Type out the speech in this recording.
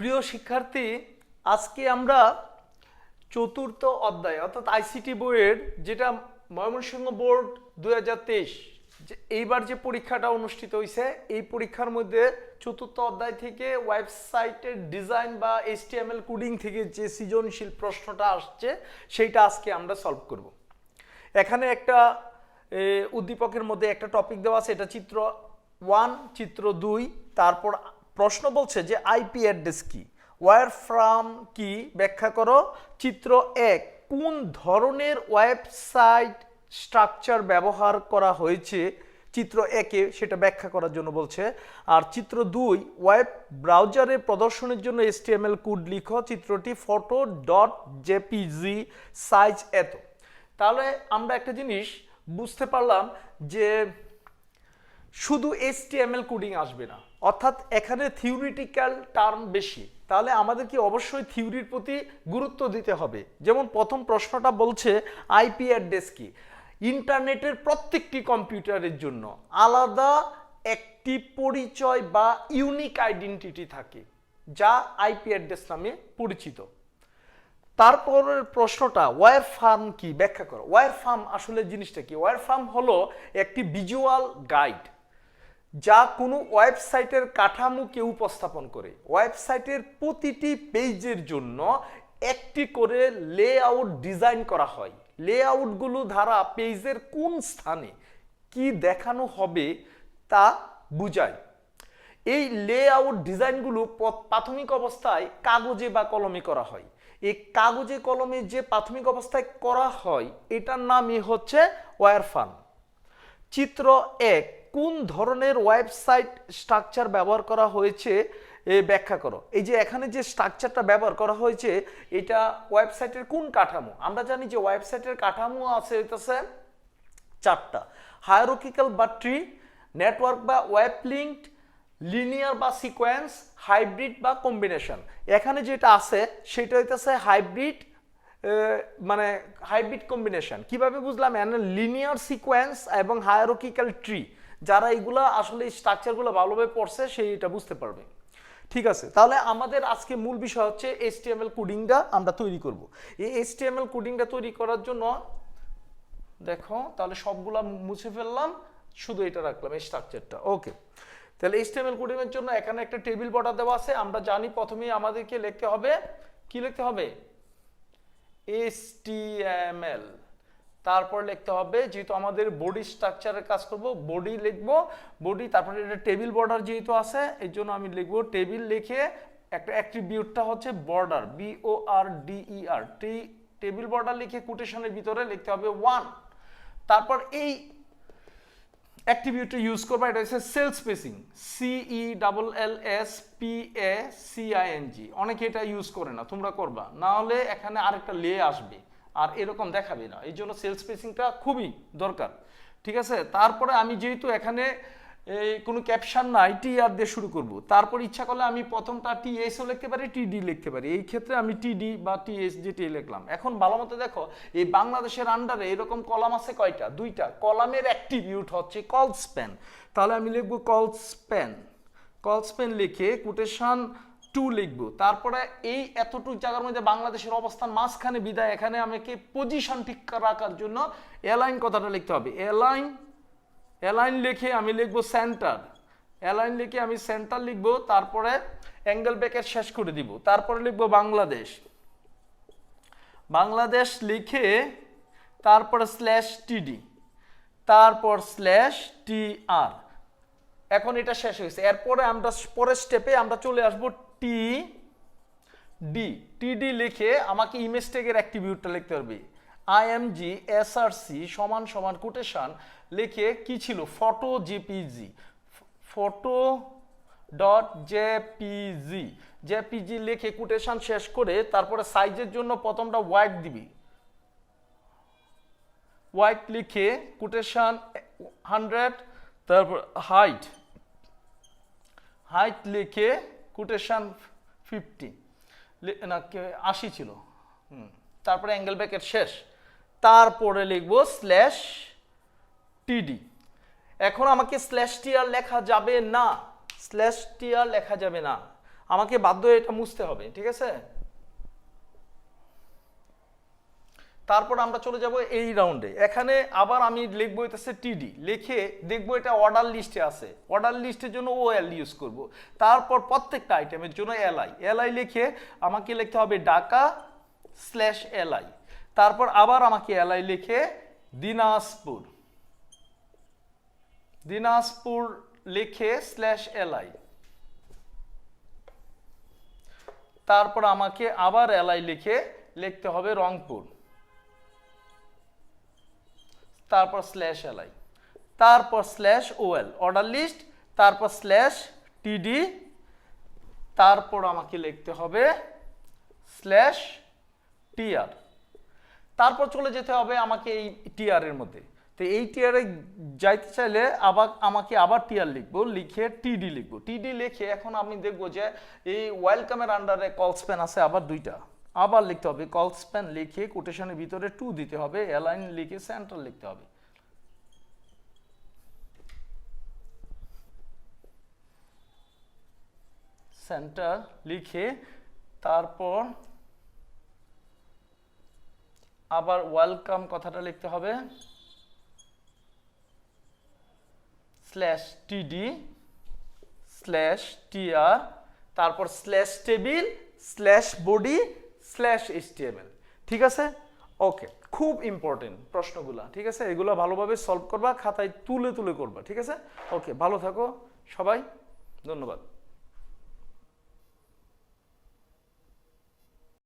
প্রিয় শিক্ষার্থী, আজকে আমরা চতুর্থ অধ্যায় অর্থাৎ আইসিটি বইয়ের যেটা ময়মনসিংহ বোর্ড 2023 এইবার যে পরীক্ষাটা অনুষ্ঠিত হয়েছে এই পরীক্ষার মধ্যে চতুর্থ অধ্যায় থেকে ওয়েবসাইটের ডিজাইন বা এইচটিএমএল কোডিং থেকে যে সৃজনশীল প্রশ্নটা আসছে সেইটা আজকে আমরা সলভ করব। এখানে একটা উদ্দীপকের মধ্যে একটা টপিক দেওয়া আছে, এটা চিত্র 1, চিত্র 2। তারপর প্রশ্ন বলছে যে আইপি অ্যাড্রেস কি, ওয়্যার ফ্রম কি ব্যাখ্যা করো। চিত্র 1, কোন ধরনের ওয়েবসাইট স্ট্রাকচার ব্যবহার করা হয়েছে চিত্র 1-এ সেটা ব্যাখ্যা করার জন্য বলছে। আর চিত্র 2, ওয়েব ব্রাউজারে প্রদর্শনের জন্য এইচটিএমএল কোড লিখো। চিত্রটি photo.jpg সাইজ এত। তাহলে আমরা একটা জিনিস বুঝতে পারলাম যে শুধু এইচটিএমএল কোডিং আসবে না, অর্থাৎ এখানে থিওরিটিক্যাল টার্ম বেশি। তাহলে আমাদেরকে অবশ্যই থিওরির প্রতি গুরুত্ব দিতে হবে। যেমন প্রথম প্রশ্নটা বলছে আইপি অ্যাড্রেস কি। ইন্টারনেটের প্রত্যেকটি কম্পিউটারের জন্য আলাদা একটি পরিচয় বা ইউনিক আইডেন্টিটি থাকে যা আইপি অ্যাড্রেস নামে পরিচিত। তারপরের প্রশ্নটা ওয়্যার ফার্ম কি ব্যাখ্যা করো। ওয়্যার ফার্ম আসলে জিনিসটা কি? ওয়্যার ফার্ম হলো একটি ভিজুয়াল গাইড যা কোনো ওয়েবসাইটের কাঠামোকে উপস্থাপন করে। ওয়েবসাইটের প্রতিটি পেজের জন্য একটি করে লেআউট ডিজাইন করা হয়। লেআউটগুলো দ্বারা পেজের কোন স্থানে কি দেখানো হবে তা বোঝায়। এই লেআউট ডিজাইনগুলো প্রাথমিক অবস্থায় কাগজে বা কলমে করা হয়। এই কাগজে কলমে যে প্রাথমিক অবস্থায় করা হয় এটার নামই হচ্ছে ওয়্যার ফার্ম। চিত্র 1, কোন ধরনের ওয়েবসাইট স্ট্রাকচার ব্যবহার করা হয়েছে ব্যাখ্যা করো। এই যে এখানে যে স্ট্রাকচারটা ব্যবহার করা হয়েছে এটা ওয়েবসাইটের কোন কাঠামো? আমরা জানি যে ওয়েবসাইটের কাঠামো আছে হইতেছে 4টা: হায়ারার্কিক্যাল বা ট্রি, নেটওয়ার্ক বা ওয়েব লিঙ্কড, লিনিয়ার বা সিকোয়েন্স, হাইব্রিড বা কম্বিনেশন। এখানে যেটা আছে সেটা হইতেছে হাইব্রিড, মানে হাইব্রিড কম্বিনেশন। কিভাবে বুঝলাম? লিনিয়ার সিকোয়েন্স এবং হায়ারার্কিক্যাল ট্রি। যারা এইগুলা আসলে স্ট্রাকচারগুলো ভালোভাবে পড়ছে সেই এটা বুঝতে পারবে। ঠিক আছে, তাহলে আমাদের আজকে মূল বিষয় হচ্ছে এইচটিএমএল কোডিংটা আমরা তৈরি করব। এই এইচটিএমএল কোডিংটা তৈরি করার জন্য দেখো, তাহলে সবগুলা মুছে ফেললাম, শুধু এটা রাখলাম এই স্ট্রাকচারটা। ওকে, তাহলে এইচটিএমএল কোডিং এর জন্য এখানে একটা টেবিল বর্ডার দেওয়া আছে। আমরা জানি প্রথমেই আমাদেরকে লিখতে হবে, কি লিখতে হবে? এইচটিএমএল। তারপর লিখতে হবে, যেহেতু আমাদের বডি স্ট্রাকচারের কাজ করব, বডি লিখবো, বডি। তারপরে এটা টেবিল বর্ডার যেহেতু আছে এই জন্য আমি লিখবো টেবিল। লিখে একটা অ্যাট্রিবিউটটা হচ্ছে বর্ডার, BORDER। টেবিল বর্ডার লিখে কোটেশনের ভিতরে লিখতে হবে 1। তারপর এই অ্যাট্রিবিউটটা ইউজ করবা, এটা হচ্ছে সেল স্পেসিং, CELLSPACING। অনেকে এটা ইউজ করে না, তোমরা করবা, না হলে এখানে আরেকটা লে আসবে আর এরকম দেখাবে না। এই জন্য সেল স্পেসিংটা খুবই দরকার। ঠিক আছে, তারপরে আমি যেহেতু এখানে কোনো ক্যাপশন নাই, TR দিয়ে শুরু করব। তারপর ইচ্ছা করলে আমি প্রথমটা TSও লিখতে পারি, TD লিখতে পারি। এই ক্ষেত্রে আমি TD বা TS যেটাই লিখলাম। এখন ভালো মতো দেখো, এই বাংলাদেশের আন্ডারে এরকম কলাম আছে কয়টা? 2টা। কলামের অ্যাট্রিবিউট হচ্ছে কল স্প্যান। তাহলে আমি লিখবো কল স্প্যান। কল স্প্যান লিখে কোটেশন 2 লিখবো। তারপরে এই এতটুকু জায়গার মধ্যে বাংলাদেশের অবস্থান মাঝখানে বিদায়, এখানে আমাকে পজিশন ঠিক রাখার জন্য অ্যালাইন কথাটা লিখতে হবে। অ্যালাইন লিখে আমি লিখবো সেন্টার। অ্যালাইন লিখে আমি সেন্টার লিখবো, তারপরে অ্যাঙ্গেল ব্র্যাকেট শেষ করে দিব। তারপরে লিখবো বাংলাদেশ। বাংলাদেশ লিখে তারপরে /TD, তারপর /TR। এখন এটা শেষ হয়েছে। এরপরে আমরা পরের স্টেপে আমরা চলে আসবো TD লিখে আমাকে ইমেজ ট্যাগের অ্যাট্রিবিউটটা লিখতে হবে। IMG SRC = কোটেশন লিখে কি ছিল? photo.jpg লিখে কোটেশন শেষ করে তারপরে সাইজের জন্য প্রথমটা হোয়াইট দিবি। হোয়াইট লিখে কোটেশন 100, তারপর হাইট লিখে কোটেশন 50 না 80 ছিল। তারপরে অ্যাঙ্গেল ব্র্যাকেট শেষ। তারপরে লিখবো /TD। এখন আমাকে /TR লেখা যাবে না, /TR লেখা যাবে না। আমাকে বাধ্য হয়ে এটা মুছতে হবে, ঠিক আছে। তারপর আমরা চলে যাব এই রাউন্ডে। এখানে আবার আমি লিখবো হইতেছে টিডি, লিখে দেখবো এটা অর্ডার লিস্টে আছে, অর্ডার লিস্টের জন্য ওএল ইউজ করব। তারপর প্রত্যেকটা আইটেমের জন্য এলআই, এলআই লিখে আমাকে লিখতে হবে ঢাকা স্ল্যাশ এলআই। তারপর আবার আমাকে এলআই লিখে দিনাজপুর, দিনাজপুর লিখে স্ল্যাশ এলআই। তারপর আমাকে আবার এলআই লিখে লিখতে হবে রংপুর, তারপর স্ল্যাশ এলআই, তারপর স্ল্যাশ ওএল অর্ডার লিস্ট, তারপর স্ল্যাশ টিডি, তারপর আমাকে লিখতে হবে স্ল্যাশ টিআর। তারপর চলে যেতে হবে আমাকে এই টিআর এর মধ্যে। তো এই টিআরে যাইতে চাইলে আবার আমাকে আবার টিআর লিখবো, লিখে টিডি লিখবো। টিডি লিখে এখন আমি দেখবো যে এই ওয়েলকামের আন্ডারে কল স্প্যান আছে আবার দুইটা, আবার লিখতে হবে কল স্প্যান লিখে কোটেশনের ভিতরে 2 দিতে হবে, অ্যালাইন লিখে সেন্টার লিখতে হবে। সেন্টার লিখে তারপর আবার ওয়েলকাম কথাটা লিখতে হবে স্ল্যাশ টিডি স্ল্যাশ টিআর, তারপর slash table slash body slash HTML, ঠিক আছে। ওকে, খুব ইম্পর্টেন্ট প্রশ্নগুলা, ঠিক আছে। এগুলো ভালোভাবে সলভ করবা, খাতায় তুলে তুলে করবা, ঠিক আছে। ওকে, ভালো থাকো সবাই, ধন্যবাদ।